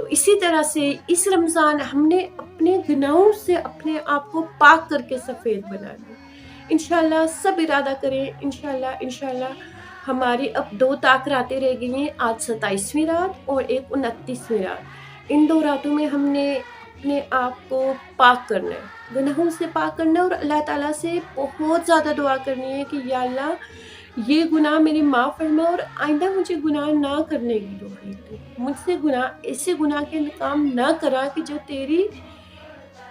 تو اسی طرح سے اس رمضان ہم نے اپنے گناہوں سے اپنے آپ کو پاک کر کے سفید بنا لیا۔ انشاءاللہ سب ارادہ کریں، انشاءاللہ ہماری اب 2 طاق راتیں رہ گئی ہیں، آج 27ویں رات اور ایک 29ویں رات۔ ان 2 راتوں میں ہم نے اپنے آپ کو پاک کرنا ہے، گناہوں سے پاک کرنا ہے، اور اللہ تعالیٰ سے بہت زیادہ دعا کرنی ہے کہ یا اللہ یہ گناہ میری معاف فرما اور آئندہ مجھے گناہ نہ کرنے کی توفیق دے، مجھ سے ایسے گناہ کے کام نہ کرا کہ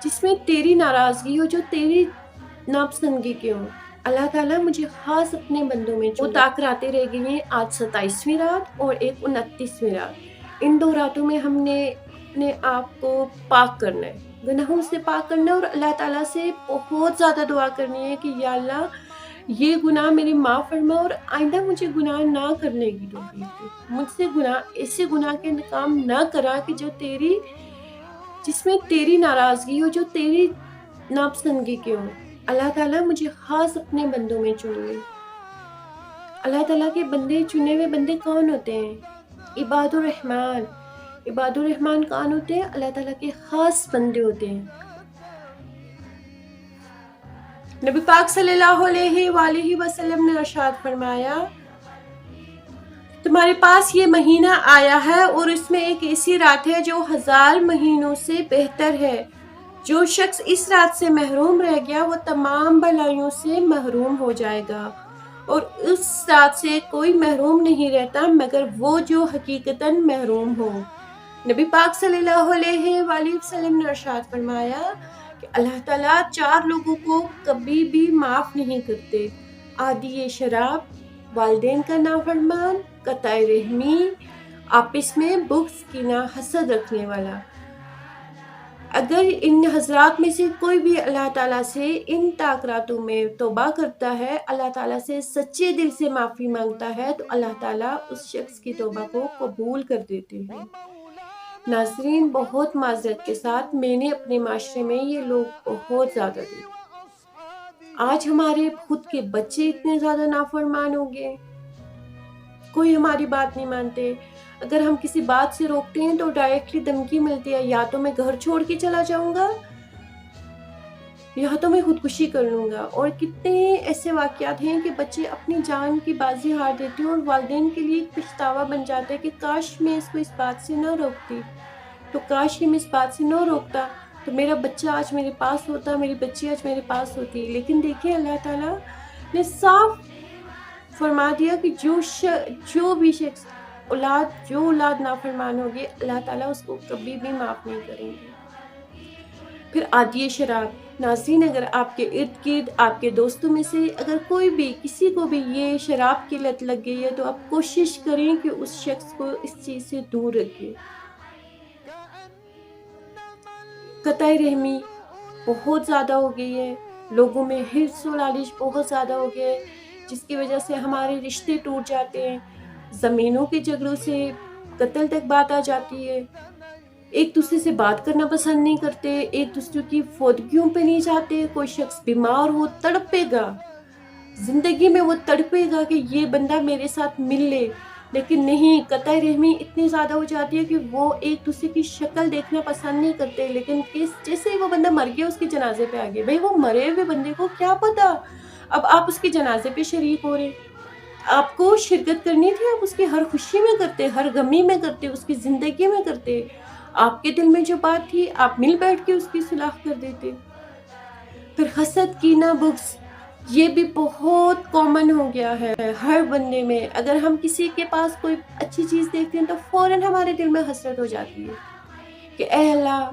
جس میں تیری ناراضگی ہو، جو تیری ناپسندگی کے ہو۔ اللہ تعالیٰ مجھے خاص اپنے بندوں میں 2 طاق راتیں رہ گئی ہیں، آج 27ویں رات اور ایک 29ویں رات۔ ان 2 راتوں میں ہم نے اپنے آپ کو پاک کرنا ہے، گناہوں سے پاک کرنا ہے، اور اللہ تعالیٰ سے بہت زیادہ دعا کرنی ہے کہ یا اللہ یہ گناہ میری معاف فرما اور آئندہ مجھے گناہ نہ کرنے کی توفیق دے، مجھ سے ایسے گناہ کے کام نہ کرا کہ جس میں تیری ناراضگی ہو، جو تیری ناپسندگی کے ہو۔ اللہ تعالیٰ مجھے خاص اپنے بندوں میں چن لے۔ اللہ تعالیٰ کے بندے، چنے ہوئے بندے کون ہوتے ہیں؟ عباد الرحمن۔ عباد الرحمن کون ہوتے ہیں؟ اللہ تعالیٰ کے خاص بندے ہوتے ہیں۔ نبی پاک صلی اللہ علیہ وآلہ وسلم نے ارشاد فرمایا، تمہارے پاس یہ مہینہ آیا ہے اور اس میں ایک ایسی رات ہے جو 1000 مہینوں سے بہتر ہے۔ جو شخص اس رات سے محروم رہ گیا وہ تمام بھلائیوں سے محروم ہو جائے گا، اور اس رات سے کوئی محروم نہیں رہتا مگر وہ جو حقیقتاً محروم ہو۔ نبی پاک صلی اللہ علیہ وآلہ وسلم نے ارشاد فرمایا کہ اللہ تعالیٰ 4 لوگوں کو کبھی بھی معاف نہیں کرتے: عادی شراب، والدین کا نافرمان، قطع رحمی، آپس میں بغض، کینہ، حسد رکھنے والا۔ اگر ان حضرات میں سے کوئی بھی اللہ تعالیٰ سے ان طاق راتوں میں توبہ کرتا ہے، اللہ تعالیٰ سے سچے دل سے معافی مانگتا ہے، تو اللہ تعالیٰ اس شخص کی توبہ کو قبول کر دیتے ہیں۔ ناظرین، بہت معذرت کے ساتھ میں نے اپنے معاشرے میں یہ لوگ بہت زیادہ دیکھے۔ آج ہمارے خود کے بچے اتنے زیادہ نافرمان ہو گئے، کوئی ہماری بات نہیں مانتے۔ اگر ہم کسی بات سے روکتے ہیں تو ڈائریکٹلی دھمکی ملتی ہے، یا تو میں گھر چھوڑ کے چلا جاؤں گا یا تو میں خودکشی کر لوں گا۔ اور کتنے ایسے واقعات ہیں کہ بچے اپنی جان کی بازی ہار دیتے ہیں اور والدین کے لیے پچھتاوا بن جاتا ہے کہ کاش میں اس کو اس بات سے نہ روکتی، تو کاش میں اس بات سے نہ روکتا تو میرا بچہ آج میرے پاس ہوتا، میری بچی آج میرے پاس ہوتی۔ لیکن دیکھیں، اللہ تعالیٰ نے صاف فرما دیا کہ جو بھی شخص اولاد نافرمان ہوگی، اللہ تعالیٰ اس کو کبھی بھی معاف نہیں کریں گے۔ پھر عادی شراب۔ ناظرین، اگر آپ کے ارد گرد، آپ کے دوستوں میں سے اگر کوئی بھی کسی کو بھی یہ شراب کی لت لگ گئی ہے تو آپ کوشش کریں کہ اس شخص کو اس چیز سے دور رکھیں۔ قطع رحمی بہت زیادہ ہو گئی ہے، لوگوں میں حرص و لالچ بہت زیادہ ہو گیا ہے، جس کی وجہ سے ہمارے رشتے ٹوٹ جاتے ہیں، زمینوں کے جھگڑوں سے قتل تک بات آ جاتی ہے، ایک دوسرے سے بات کرنا پسند نہیں کرتے، ایک دوسرے کی فوتگیوں پہ نہیں جاتے۔ کوئی شخص بیمار ہو تڑپے گا، زندگی میں وہ تڑپے گا کہ یہ بندہ میرے ساتھ مل لے، لیکن نہیں، قطع رحمی اتنی زیادہ ہو جاتی ہے کہ وہ ایک دوسرے کی شکل دیکھنا پسند نہیں کرتے، لیکن جیسے ہی وہ بندہ مر گیا اس کے جنازے پہ آگے، بھئی وہ مرے ہوئے بندے کو کیا پتا، اب آپ اس کے جنازے پہ شریک ہو رہے، آپ کو شرکت کرنی تھی، آپ اس کی ہر خوشی میں کرتے، ہر غمی میں کرتے، اس کی زندگی میں کرتے، آپ کے دل میں جو بات تھی آپ مل بیٹھ کے اس کی صلاح کر دیتے۔ پھر حسد، کینہ، بغض، یہ بھی بہت کامن ہو گیا ہے ہر بندے میں۔ اگر ہم کسی کے پاس کوئی اچھی چیز دیکھتے ہیں تو فوراً ہمارے دل میں حسرت ہو جاتی ہے کہ اے اللہ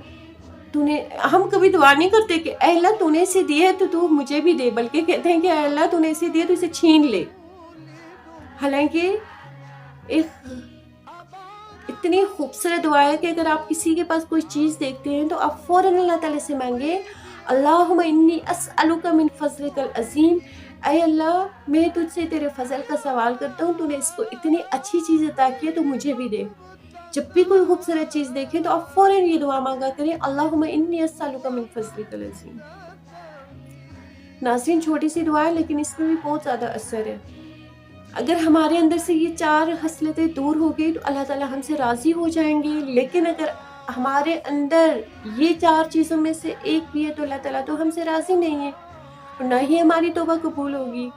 ہم کبھی دعا نہیں کرتے کہ اے اللہ تو نے اسے دی ہے تو تو مجھے بھی دے، بلکہ کہتے ہیں کہ اے اللہ تو نے اسے دی ہے تو اسے چھین لے۔ حالانکہ ایک اتنی خوبصورت دعا ہے کہ اگر آپ کسی کے پاس کوئی چیز دیکھتے ہیں تو آپ فوراً اللہ تعالیٰ سے مانگے، اللہم انی اسألک من فضلک العظیم، اے اللہ میں تجھ سے تیرے فضل کا سوال کرتا ہوں، تو نے اس کو اتنی اچھی چیز عطا کی ہے تو مجھے بھی دے۔ جب بھی کوئی خوبصورت چیز دیکھیں تو آپ فوراً یہ دعا مانگا کریں، اللہم انی اسألک من فضلک العظیم۔ ناظرین، چھوٹی سی دعا ہے لیکن اس میں بھی بہت زیادہ اثر ہے۔ اگر ہمارے اندر سے یہ 4 خصلتیں دور ہو گئی تو اللہ تعالیٰ ہم سے راضی ہو جائیں گے، لیکن اگر ہمارے اندر یہ 4 چیزوں میں سے ایک بھی ہے تو اللہ تعالیٰ تو ہم سے راضی نہیں ہے اور نہ ہی ہماری توبہ قبول ہوگی۔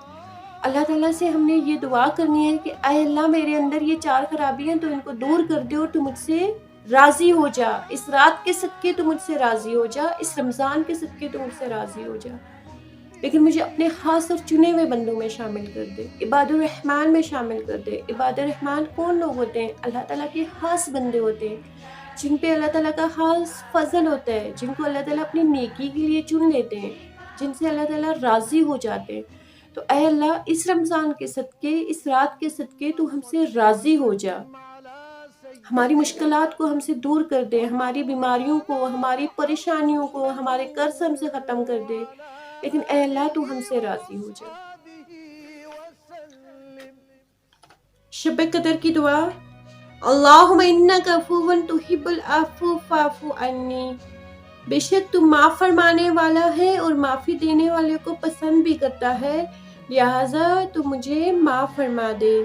اللہ تعالیٰ سے ہم نے یہ دعا کرنی ہے کہ اے اللہ میرے اندر یہ 4 خرابی ہیں تو ان کو دور کر دے اور تو مجھ سے راضی ہو جا، اس رات کے صدقے تو مجھ سے راضی ہو جا، اس رمضان کے صدقے تو مجھ سے راضی ہو جا، لیکن مجھے اپنے خاص اور چنے ہوئے بندوں میں شامل کر دے، عباد الرحمن میں شامل کر دے۔ عباد الرحمن کون لوگ ہوتے ہیں؟ اللہ تعالیٰ کے خاص بندے ہوتے ہیں جن پہ اللہ تعالیٰ کا خاص فضل ہوتا ہے، جن کو اللہ تعالیٰ اپنی نیکی کے لیے چن لیتے ہیں، جن سے اللہ تعالیٰ راضی ہو جاتے ہیں۔ تو اے اللہ اس رمضان کے صدقے، اس رات کے صدقے تو ہم سے راضی ہو جا، ہماری مشکلات کو ہم سے دور کر دے، ہماری بیماریوں کو، ہماری پریشانیوں کو، ہمارے قرض ہم سے ختم کر دے، لیکن اے اللہ تو ہم سے راضی ہو جا۔ شب قدر کی دعا: اللہم انک عفو تحب العفو فاعف عنی، بے شک تم معاف فرمانے والا ہے اور معافی دینے والے کو پسند بھی کرتا ہے، لہٰذا تو مجھے معاف فرما دے۔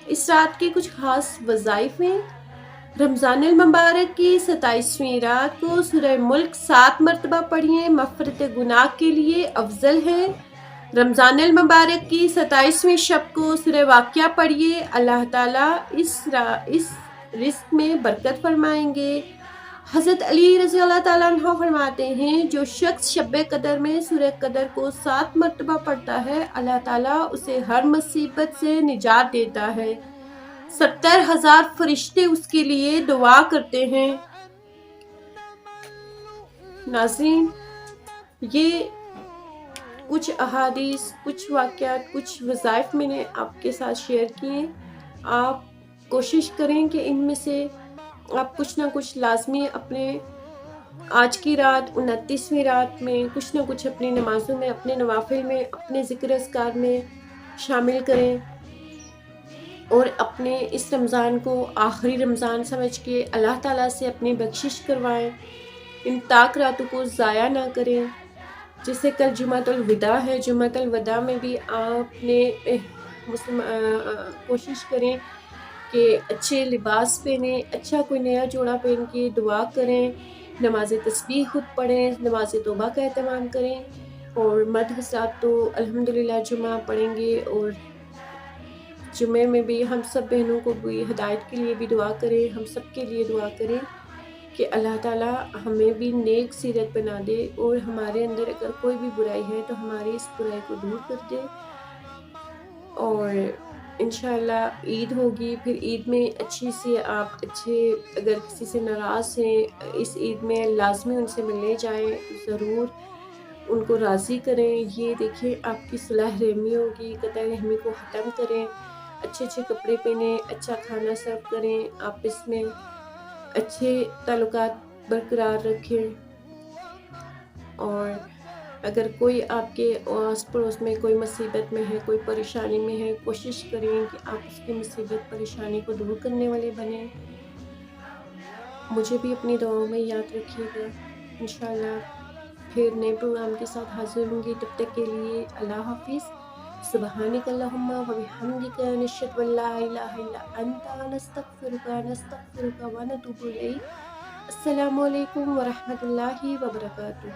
اس رات کے کچھ خاص وظائف ہیں۔ رمضان المبارک کی 27ویں رات کو سورہ ملک 7 مرتبہ پڑھیے، مغفرت گناہ کے لیے افضل ہے۔ رمضان المبارک کی 27ویں شب کو سورہ واقعہ پڑھیے، اللہ تعالیٰ اس رزق میں برکت فرمائیں گے۔ حضرت علی رضی اللہ تعالیٰ عنہ فرماتے ہیں جو شخص شب قدر میں سورہ قدر کو 7 مرتبہ پڑھتا ہے اللہ تعالیٰ اسے ہر مصیبت سے نجات دیتا ہے، 70,000 فرشتے اس کے لیے دعا کرتے ہیں۔ ناظرین، یہ کچھ احادیث، کچھ واقعات، کچھ وظائف میں نے آپ کے ساتھ شیئر کیے۔ آپ کوشش کریں کہ ان میں سے آپ کچھ نہ کچھ لازمی اپنے آج کی رات 29ویں رات میں کچھ نہ کچھ اپنی نمازوں میں، اپنے نوافل میں، اپنے ذکر اذکار میں شامل کریں اور اپنے اس رمضان کو آخری رمضان سمجھ کے اللہ تعالیٰ سے اپنی بخشش کروائیں، ان تاک راتوں کو ضائع نہ کریں۔ جیسے کل جمعۃ الوداع ہے، جمعۃ الوداع میں بھی آپ نے کوشش کریں کہ اچھے لباس پہنیں، اچھا کوئی نیا جوڑا پہن کے دعا کریں، نماز تسبیح خود پڑھیں، نماز توبہ کا اہتمام کریں، اور مرد حضرات تو الحمدللہ جمعہ پڑھیں گے، اور جمعے میں بھی ہم سب بہنوں کو بھی ہدایت کے لیے بھی دعا کریں، ہم سب کے لیے دعا کریں کہ اللہ تعالیٰ ہمیں بھی نیک سیرت بنا دے اور ہمارے اندر اگر کوئی بھی برائی ہے تو ہماری اس برائی کو دور کر دے۔ اور انشاءاللہ عید ہوگی، پھر عید میں اچھی سی آپ اگر کسی سے ناراض ہیں اس عید میں لازمی ان سے ملنے جائیں، ضرور ان کو راضی کریں۔ یہ دیکھیں آپ کی صلح رحمی ہوگی، قطع رحمی کو ختم کریں، اچھے اچھے کپڑے پہنیں، اچھا کھانا سرو کریں، آپس میں اچھے تعلقات برقرار رکھیں۔ اور اگر کوئی آپ کے آس پڑوس میں کوئی مصیبت میں ہے، کوئی پریشانی میں ہے، کوشش کریں کہ آپ اس کی مصیبت پریشانی کو دور کرنے والے بنیں۔ مجھے بھی اپنی دعاؤں میں یاد رکھیے گا۔ انشاءاللہ پھر نئے پروگرام کے ساتھ حاضر ہوں گی، تب تک کے لیے اللہ حافظ۔ سبحانک اللہم و بحمدک، نشہد ان لا الہ الا انت، نستغفرک و نتوب الیک۔ السلام علیکم ورحمۃ اللہ وبرکاتہ۔